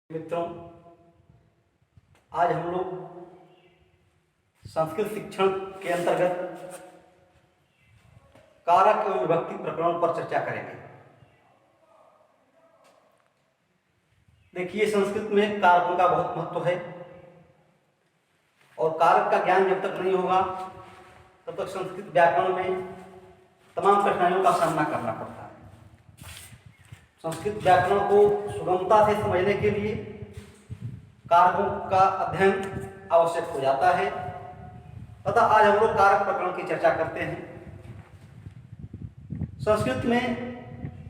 मित्रों, आज हम लोग संस्कृत शिक्षण के अंतर्गत कारक एवं विभक्ति प्रकरण पर चर्चा करेंगे। देखिए, संस्कृत में कारकों का बहुत महत्व है और कारक का ज्ञान जब तक नहीं होगा तब तक संस्कृत व्याकरण में तमाम कठिनाइयों का सामना करना पड़ता है। संस्कृत व्याकरण को सुगमता से समझने के लिए कारकों का अध्ययन आवश्यक हो जाता है तथा आज हम लोग कारक प्रकरण की चर्चा करते हैं। संस्कृत में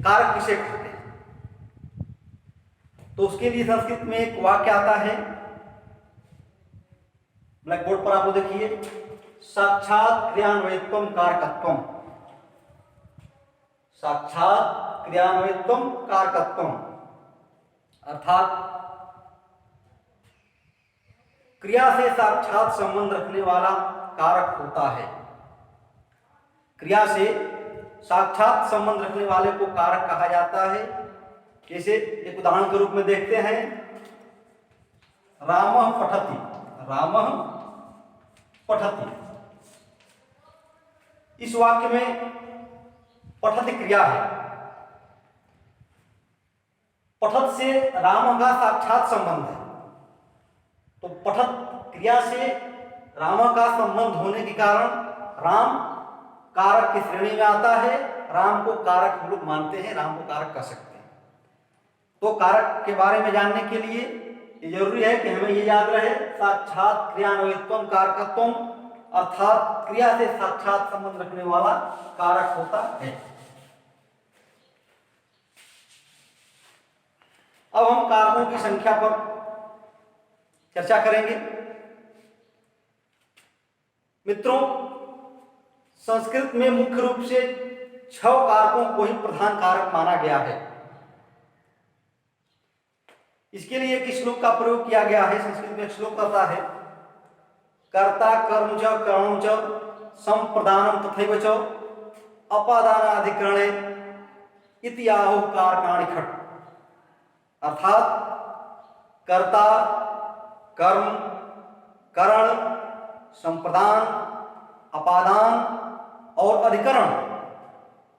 कारक किसे कहते हैं, तो उसके लिए संस्कृत में एक वाक्य आता है, ब्लैक बोर्ड पर आप देखिए, साक्षात क्रियान्वयत्वम कारकत्वम। साक्षात क्रियान्वयत्वम कारकत्वम अर्थात क्रिया से साक्षात संबंध रखने वाला कारक होता है। क्रिया से साक्षात संबंध रखने वाले को कारक कहा जाता है। जैसे एक उदाहरण के रूप में देखते हैं, रामः पठति। रामः पठति, इस वाक्य में पठति क्रिया है। पठत से राम का साक्षात संबंध है, तो पठत क्रिया से राम का संबंध होने के कारण राम कारक की श्रेणी में आता है। राम को कारक हम लोग मानते हैं, राम को कारक कह सकते हैं। तो कारक के बारे में जानने के लिए ये जरूरी है कि हमें ये याद रहे, साक्षात क्रियान्वयत्वम कारकत्वम अर्थात क्रिया से साक्षात संबंध रखने वाला कारक होता है। अब हम कारकों की संख्या पर चर्चा करेंगे। मित्रों, संस्कृत में मुख्य रूप से 6 कारकों को ही प्रधान कारक माना गया है। इसके लिए एक श्लोक का प्रयोग किया गया है। संस्कृत में एक श्लोक आता है, कर्ता कर्म च करणं च संप्रदानम तथैव च अपादानाधिकरणे इति आहुः कारकाणि खट्। अर्थात कर्ता, कर्म, करण, संप्रदान, अपादान और अधिकरण,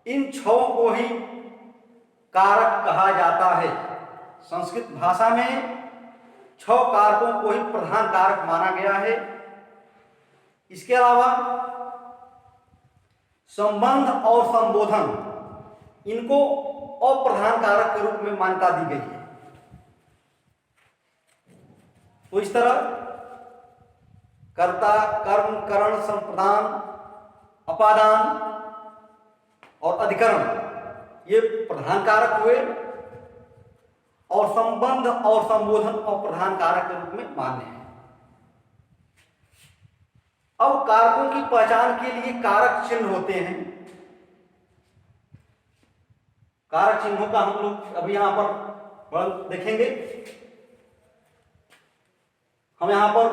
इन 6 को ही कारक कहा जाता है। संस्कृत भाषा में 6 कारकों को ही प्रधान कारक माना गया है। इसके अलावा संबंध और संबोधन, इनको अप्रधान कारक के रूप में मान्यता दी गई है। तो इस तरह कर्ता, कर्म, करण, संप्रदान, अपादान और अधिकरण ये प्रधान कारक हुए और संबंध और संबोधन अप्रधान कारक के रूप में मान्य है। अब कारकों की पहचान के लिए कारक चिन्ह होते हैं। कारक चिन्हों का हम लोग अभी यहां पर देखेंगे। हम यहां पर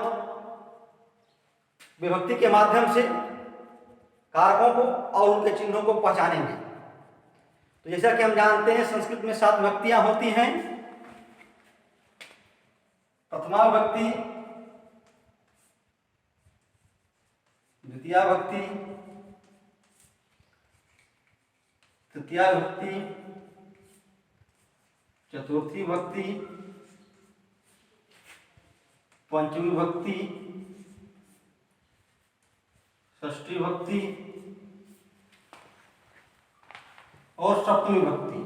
विभक्ति के माध्यम से कारकों को और उनके चिन्हों को पहचानेंगे। तो जैसा कि हम जानते हैं, संस्कृत में 7 विभक्तियां होती हैं। प्रथमा विभक्ति, द्वितीया विभक्ति, तृतीया विभक्ति, चतुर्थी विभक्ति, पंचमी विभक्ति, षष्ठी विभक्ति और सप्तमी विभक्ति।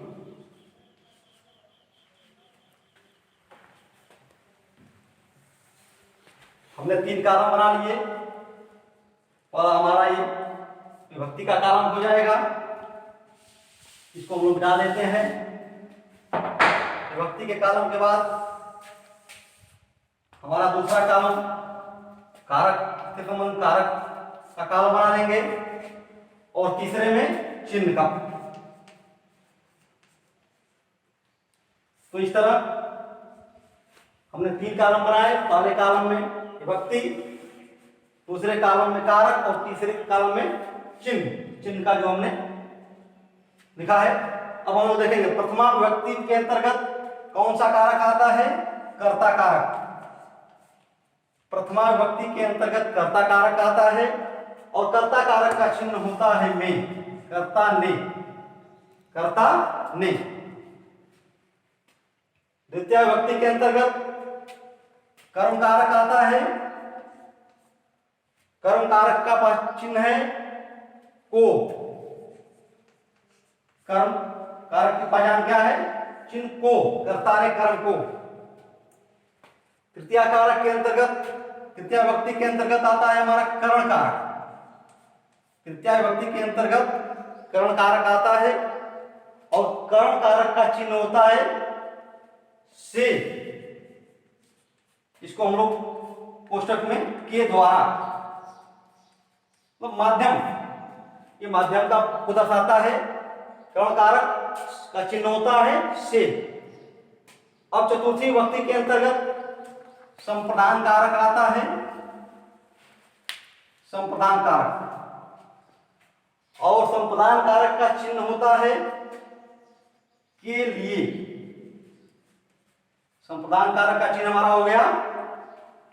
हमने 3 कॉलम बना लिए और हमारा ये विभक्ति का कॉलम हो जाएगा। इसको हम लोग मिटा देते हैं। विभक्ति के कॉलम के बाद हमारा दूसरा कॉलम कारक के संबंध कारक का कॉलम बना लेंगे और तीसरे में चिन्ह का। तो इस तरह हमने 3 कॉलम बनाए। पहले कॉलम में विभक्ति, दूसरे कॉलम में कारक और तीसरे कॉलम में चिन्ह का जो हमने लिखा है। अब हम लोग देखेंगे प्रथमा विभक्ति के अंतर्गत कौन सा कारक आता है, कर्ता कारक। प्रथमा विभक्ति के अंतर्गत कर्ता कारक आता है और कर्ता कारक का चिन्ह होता है में, कर्ता ने, कर्ता ने। द्वितीय विभक्ति के अंतर्गत कर्म कारक आता है, कर्म कारक का चिन्ह है को। कर्म कारक की पहचान क्या है? चिन्ह को, कर्ता ने कर्म को। तृतीय कारक के अंतर्गत, तृतीय विभक्ति के अंतर्गत आता है हमारा करण कारक। तृतीय विभक्ति के अंतर्गत करण कारक आता है और करण कारक का चिन्ह होता है से। इसको हम लोग कोष्टक में के द्वारा, तो माध्यम, ये माध्यम का को दर्शाता है। करण कारक का चिन्ह होता है से। अब चतुर्थी विभक्ति के अंतर्गत संप्रदान कारक आता है, संप्रदान कारक, और संप्रदान कारक का चिन्ह होता है के लिए। संप्रदान कारक का चिन्ह हमारा हो गया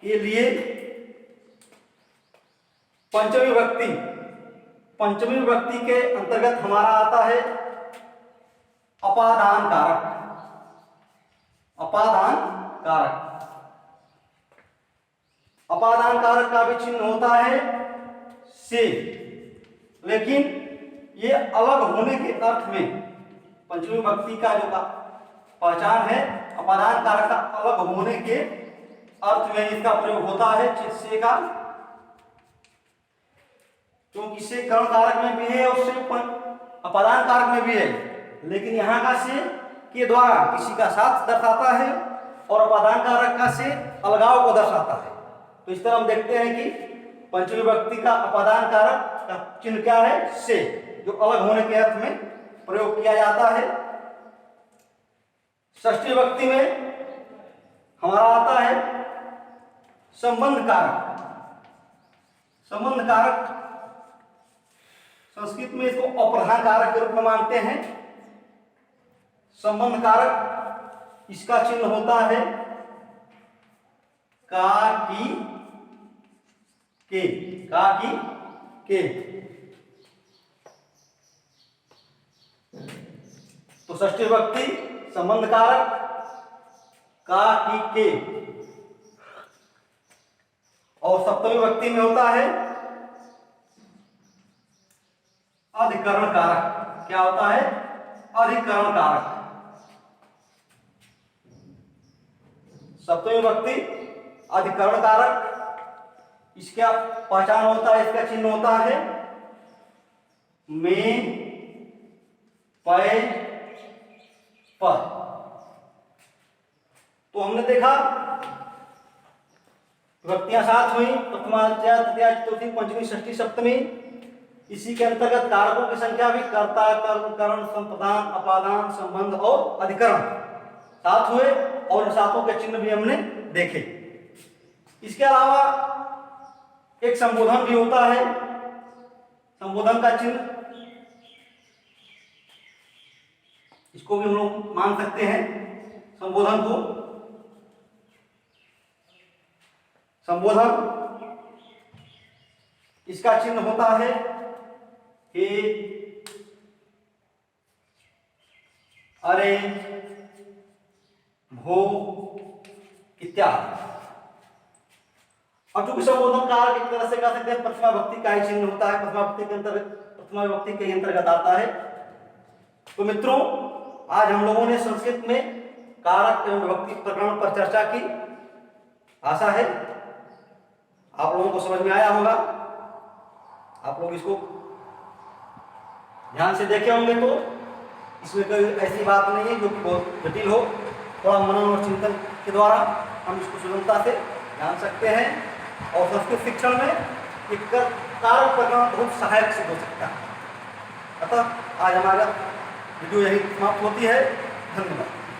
के लिए। पंचमी विभक्ति, पंचमी विभक्ति के अंतर्गत हमारा आता है अपादान कारक, अपादान कारक। अपादान कारक का भी चिन्ह होता है से, लेकिन ये अलग होने के अर्थ में, पंचमी विभक्ति का जो पहचान है अपादान कारक का अलग होने के अर्थ में इसका प्रयोग होता है चित से का, क्योंकि से कर्ण कारक में भी है और से अपादान कारक में भी है, लेकिन यहाँ का से के द्वारा किसी का साथ दर्शाता है और अपादान कारक का से अलगाव को दर्शाता है। तो इस तरह हम देखते हैं कि पंचमी विभक्ति का अपादान कारक का चिन्ह क्या है? से, जो अलग होने के अर्थ में प्रयोग किया जाता है। षष्ठी विभक्ति में हमारा आता है संबंध कारक। संबंध कारक संस्कृत में इसको अप्रधान कारक के रूप में मानते हैं। संबंध कारक, इसका चिन्ह होता है का की के, का की के। तो षष्ठी विभक्ति संबंध कारक का की के, और सप्तमी विभक्ति में होता है अधिकरण कारक। क्या होता है? अधिकरण कारक। सप्तमी विभक्ति अधिकरण कारक, इसका पहचान होता है, इसका चिन्ह होता है में, पै, पर। तो हमने देखा विभक्तियां सात हुई, प्रथमा, द्वितीया, तृतीया, चतुर्थी, पंचमी, षष्ठी, सप्तमी। इसी के अंतर्गत कारकों की संख्या भी कर्ता, कर्म, करण, संप्रदान, अपादान, संबंध और अधिकरण सात हुए, और इन सातों के चिन्ह भी हमने देखे। इसके अलावा एक संबोधन भी होता है। संबोधन का चिन्ह, इसको भी हम लोग मान सकते हैं संबोधन को। संबोधन, इसका चिन्ह होता है हे, अरे, भो इत्यादि। अब चूंकि संबोधन कारक एक तरह से कह सकते हैं प्रथमा विभक्ति का ही चिन्ह होता है, प्रथमा विभक्ति के अंतर्गत, प्रथमा विभक्ति के अंतर्गत आता है। तो मित्रों, आज हम लोगों ने संस्कृत में कारक एवं विभक्ति प्रकरण पर चर्चा की। आशा है आप लोगों को समझ में आया होगा। आप लोग इसको ध्यान से देखे होंगे, तो इसमें कोई ऐसी बात नहीं है जो कि बहुत जटिल हो। थोड़ा मनन और चिंतन के द्वारा हम इसको सुगमता से जान सकते हैं, और संस्कृत शिक्षण में एक कारक प्रकरण बहुत सहायक सिद्ध हो सकता है। अतः आज हमारा वीडियो यही समाप्त होती है। धन्यवाद।